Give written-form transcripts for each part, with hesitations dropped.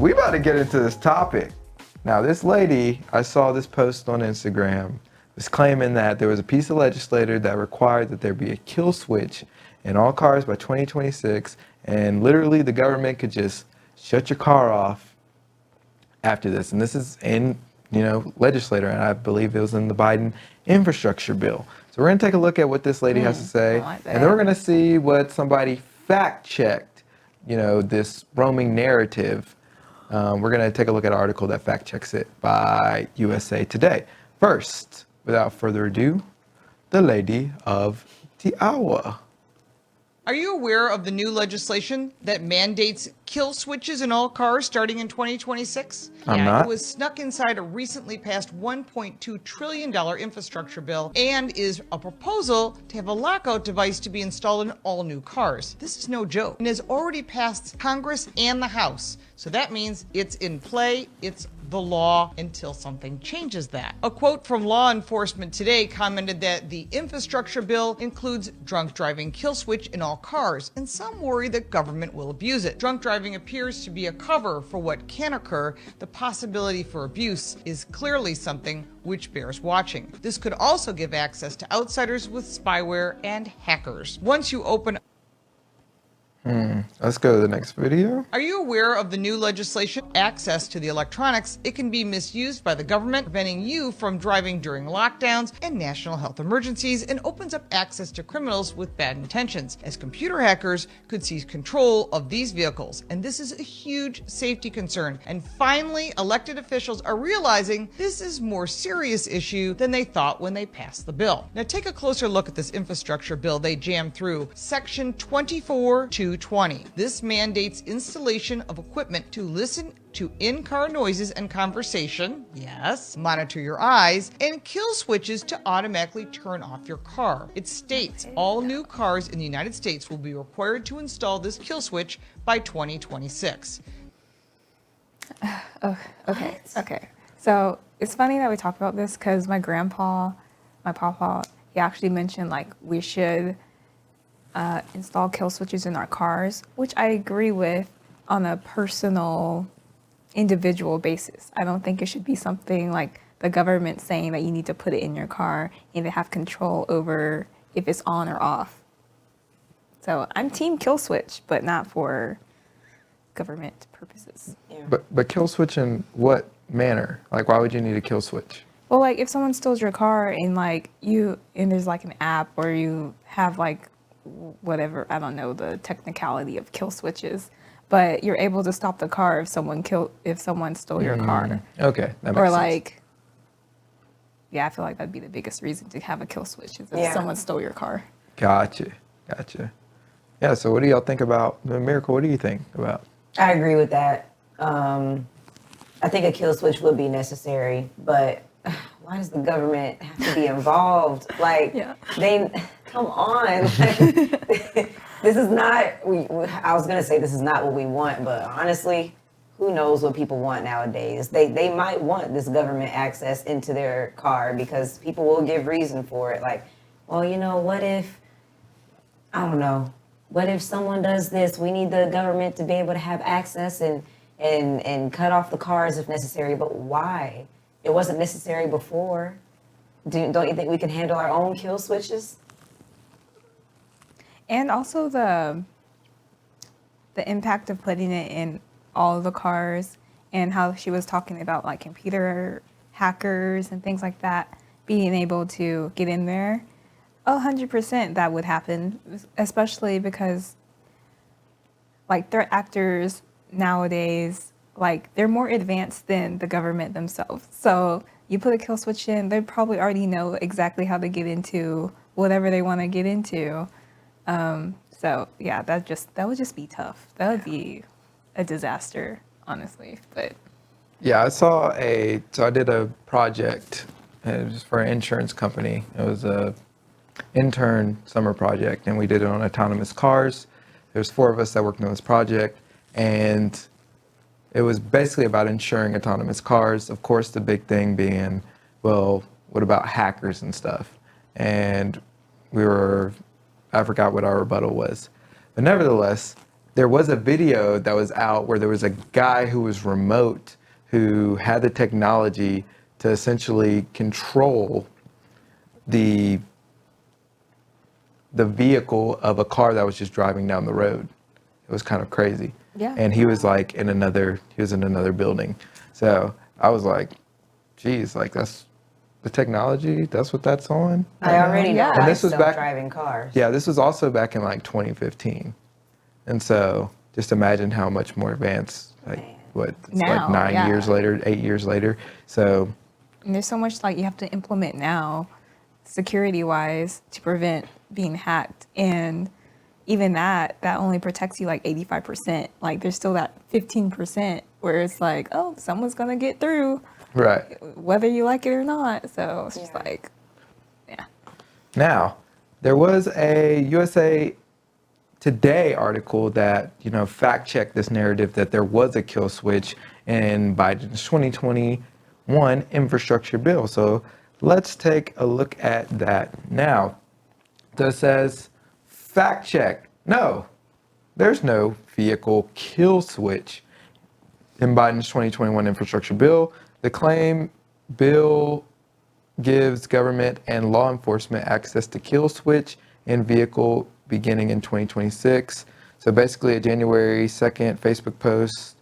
we about to get into this topic. Now, this lady, I saw this post on Instagram, was claiming that there was a piece of legislation that required that there be a kill switch in all cars by 2026, and literally the government could just shut your car off after this. And this is in, legislator, and I believe it was in the Biden infrastructure bill. So we're going to take a look at what this lady has to say, and then we're going to see what somebody fact-checked, this roaming narrative. We're going to take a look at an article that fact-checks it by USA Today. First, without further ado, the lady of the hour. Are you aware of the new legislation that mandates kill switches in all cars starting in 2026? I'm not. It was snuck inside a recently passed $1.2 trillion infrastructure bill and is a proposal to have a lockout device to be installed in all new cars. This is no joke and has already passed Congress and the House. So that means it's in play, it's the law until something changes that. A quote from law enforcement today commented that the infrastructure bill includes drunk driving kill switch in all cars, and some worry that government will abuse it. Drunk driving appears to be a cover for what can occur. The possibility for abuse is clearly something which bears watching. This could also give access to outsiders with spyware and hackers. Once you open Let's go to the next video. Are you aware of the new legislation? Access to the electronics, it can be misused by the government, preventing you from driving during lockdowns and national health emergencies, and opens up access to criminals with bad intentions, as computer hackers could seize control of these vehicles. And this is a huge safety concern. And finally, elected officials are realizing this is a more serious issue than they thought when they passed the bill. Now take a closer look at this infrastructure bill they jammed through. Section 24.220. This mandates installation of equipment to listen to in-car noises and conversation, yes, monitor your eyes, and kill switches to automatically turn off your car. It states all new cars in the United States will be required to install this kill switch by 2026. Okay. So it's funny that we talk about this because my papa, he actually mentioned we should install kill switches in our cars, which I agree with on a personal, individual basis. I don't think it should be something like the government saying that you need to put it in your car and they have control over if it's on or off. So I'm team kill switch, but not for government purposes. Yeah. But kill switch in what manner? Why would you need a kill switch? Well, if someone steals your car and there's an app or you have whatever, I don't know the technicality of kill switches, but you're able to stop the car if someone stole your car. Okay, that makes sense. I feel like that'd be the biggest reason to have a kill switch is if someone stole your car. Gotcha. Yeah, so what do y'all think about the miracle? What do you think about? I agree with that. I think a kill switch would be necessary, but why does the government have to be involved? Come on. This is not, I was going to say this is not what we want, but honestly, who knows what people want nowadays? They might want this government access into their car because people will give reason for it. What if, I don't know, what if someone does this? We need the government to be able to have access and cut off the cars if necessary, but why? It wasn't necessary before. Don't you think we can handle our own kill switches? And also the impact of putting it in all of the cars and how she was talking about computer hackers and things like that being able to get in there. 100% that would happen, especially because threat actors nowadays, they're more advanced than the government themselves. So you put a kill switch in, they probably already know exactly how to get into whatever they want to get into. So yeah, that would just be tough. That would be a disaster, honestly. But yeah, I did a project. It was for an insurance company. It was a intern summer project, and we did it on autonomous cars. There's 4 of us that worked on this project, and it was basically about insuring autonomous cars. Of course, the big thing being, well, what about hackers and stuff? And I forgot what our rebuttal was. But nevertheless, there was a video that was out where there was a guy who was remote who had the technology to essentially control the vehicle of a car that was just driving down the road. It was kind of crazy. Yeah. And he was like in another building. So I was like, geez, like that's the technology, that's what that's on. I already know Yeah. And like this was back- self-driving cars. Yeah, this was also back in like 2015. And so just imagine how much more advanced, like Man. what, it's Now, like 9 yeah. years later, 8 years later. So And there's so much like you have to implement now, security wise, to prevent being hacked. And even that only protects you like 85%. Like there's still that 15% where it's like, oh, someone's gonna get through, right. whether you like it or not. So it's just Yeah. like, yeah. Now, there was a USA Today article that, fact checked this narrative that there was a kill switch in Biden's 2021 infrastructure bill. So let's take a look at that now. So it says, fact check. No, there's no vehicle kill switch in Biden's 2021 infrastructure bill. The claim bill gives government and law enforcement access to kill switch in vehicle beginning in 2026. So basically a January 2nd Facebook post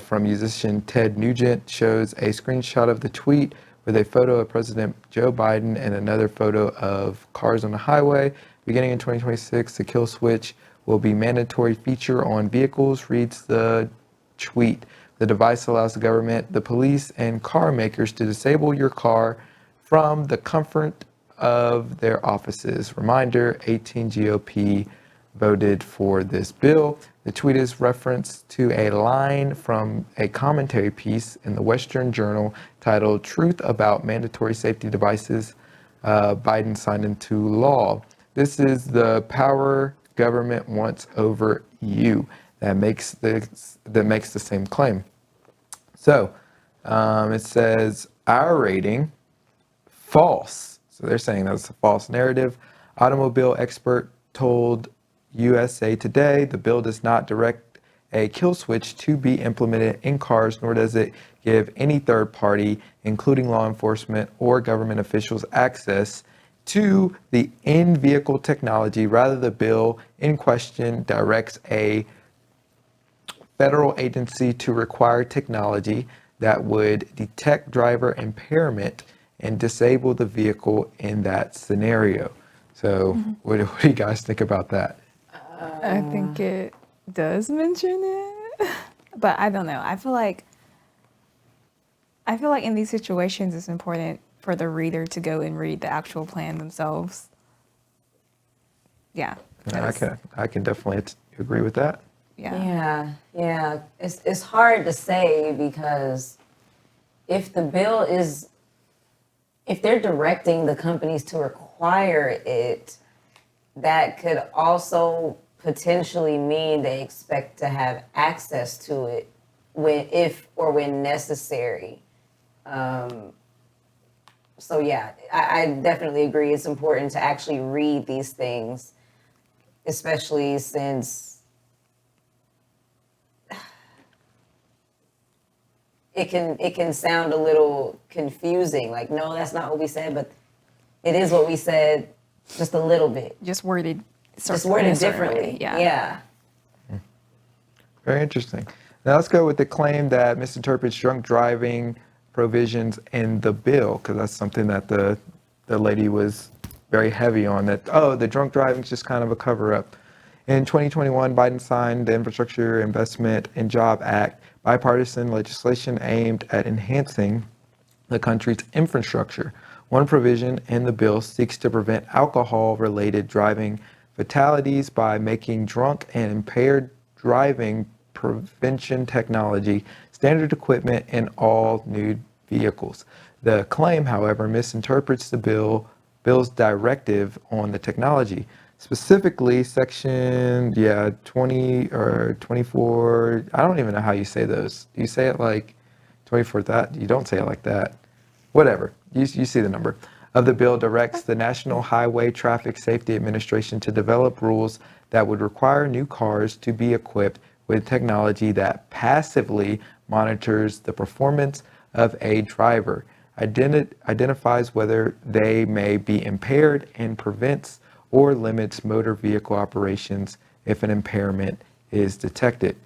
from musician Ted Nugent shows a screenshot of the tweet with a photo of President Joe Biden and another photo of cars on the highway. Beginning in 2026, the kill switch will be mandatory feature on vehicles, reads the tweet. The device allows the government, the police, and car makers to disable your car from the comfort of their offices. Reminder, 18 GOP voted for this bill. The tweet is reference to a line from a commentary piece in the Western Journal titled Truth About Mandatory Safety Devices Biden signed into law. This is the power government wants over you that makes the same claim. So it says our rating, false. So they're saying that's a false narrative. Automobile expert told USA Today the bill does not direct a kill switch to be implemented in cars, nor does it give any third party, including law enforcement or government officials, access to the in-vehicle technology. Rather, the bill in question directs a federal agency to require technology that would detect driver impairment and disable the vehicle in that scenario. So what do you guys think about that? I think it does mention it, but I don't know. I feel like in these situations, it's important for the reader to go and read the actual plan themselves. Yeah. I can definitely agree with that. Yeah. It's hard to say because if the bill is, if they're directing the companies to require it, that could also potentially mean they expect to have access to it when necessary. So yeah, I definitely agree. It's important to actually read these things, especially since it can sound a little confusing. Like, no, that's not what we said, but it is what we said, just a little bit. Just worded Differently. Yeah. Very interesting. Now let's go with the claim that misinterprets drunk driving provisions in the bill, because that's something that the lady was very heavy on, that, the drunk driving is just kind of a cover-up. In 2021, Biden signed the Infrastructure Investment and Job Act, bipartisan legislation aimed at enhancing the country's infrastructure. One provision in the bill seeks to prevent alcohol-related driving fatalities by making drunk and impaired driving prevention technology standard equipment in all new vehicles. The claim, however, misinterprets the bill's directive on the technology. Specifically, section 20 or 24, I don't even know how you say those. Do you say it like 24? That you don't say it like that. Whatever, you see the number of the bill directs the National Highway Traffic Safety Administration to develop rules that would require new cars to be equipped with technology that passively monitors the performance of a driver, identifies whether they may be impaired, and prevents or limits motor vehicle operations if an impairment is detected.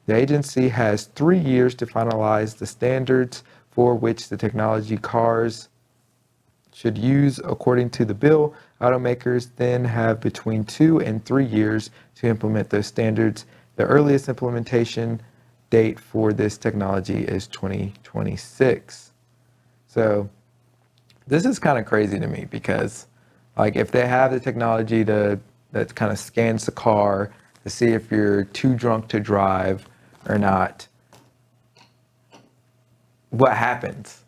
The agency has 3 years to finalize the standards for which the technology cars should use. According to the bill, automakers then have between 2 and 3 years to implement those standards. The earliest implementation date for this technology is 2026. So this is kind of crazy to me because, like, if they have the technology that kind of scans the car to see if you're too drunk to drive or not, what happens,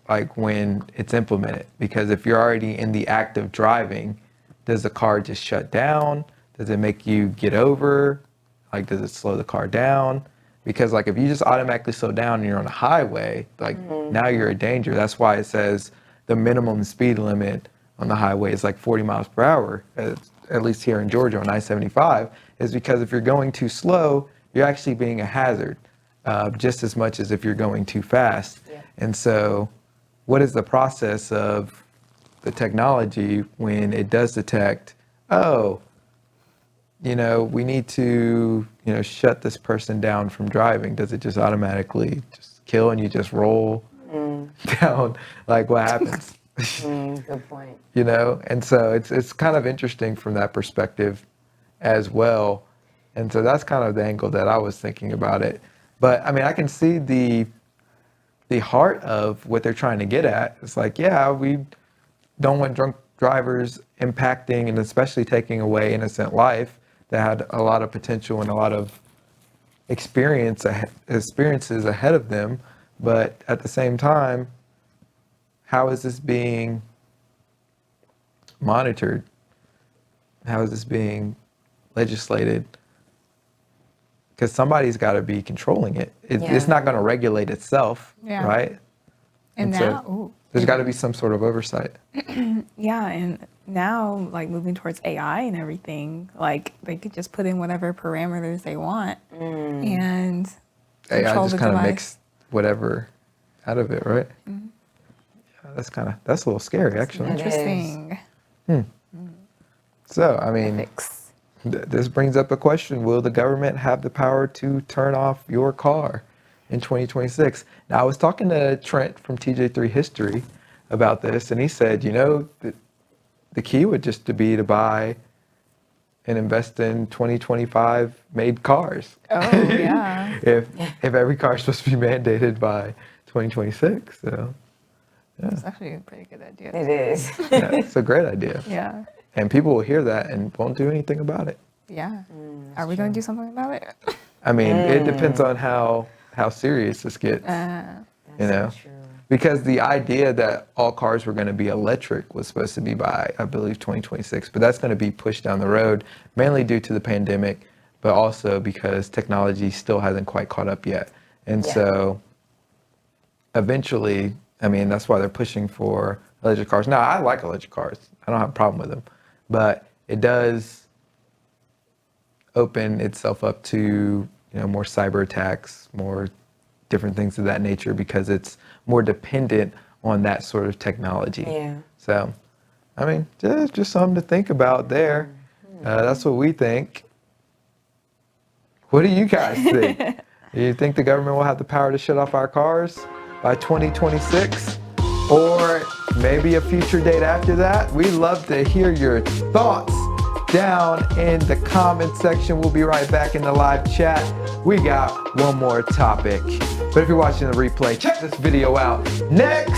like, when it's implemented? Because if you're already in the act of driving, does the car just shut down? Does it make you get over? Like, does it slow the car down? Because, like, if you just automatically slow down and you're on a highway, like, now you're a danger. That's why it says the minimum speed limit on the highway is like 40 miles per hour, at least here in Georgia on I-75, is because if you're going too slow, you're actually being a hazard, just as much as if you're going too fast. Yeah. And so what is the process of the technology when it does detect, oh, we need to, shut this person down from driving? Does it just automatically just kill and you just roll down? Like, what happens? Good point. And so it's kind of interesting from that perspective as well. And so that's kind of the angle that I was thinking about it. But I mean, I can see the heart of what they're trying to get at. It's like, yeah, we don't want drunk drivers impacting and especially taking away innocent life that had a lot of potential and a lot of experiences ahead of them. But at the same time, how is this being monitored? How is this being legislated? Because somebody's got to be controlling it. It's not going to regulate itself, right? And now, so there's got to be some sort of oversight. Yeah, and now, like, moving towards AI and everything, like, they could just put in whatever parameters they want and AI control just the kind of device. makes whatever out of it, right? Yeah, that's a little scary, actually. Interesting. So, I mean, Ethics. This brings up a question. Will the government have the power to turn off your car in 2026? Now, I was talking to Trent from TJ3 History about this, and he said, the key would just to be to buy and invest in 2025 made cars. Oh, yeah. if every car is supposed to be mandated by 2026. So, It's actually a pretty good idea. It is. yeah, it's a great idea. Yeah. And people will hear that and won't do anything about it. Yeah. Are we going to do something about it? I mean, it depends on how serious this gets. That's so true. Because the idea that all cars were going to be electric was supposed to be by, I believe, 2026. But that's going to be pushed down the road, mainly due to the pandemic, but also because technology still hasn't quite caught up yet. And so eventually, I mean, that's why they're pushing for electric cars. Now, I like electric cars. I don't have a problem with them. But it does open itself up to, more cyber attacks, more different things of that nature, because it's more dependent on that sort of technology. Yeah. So, I mean, just something to think about there. That's what we think. What do you guys think? Do you think the government will have the power to shut off our cars by 2026? Or maybe a future date after that? We'd love to hear your thoughts down in the comment section. We'll be right back in the live chat. We got one more topic. But if you're watching the replay, check this video out next.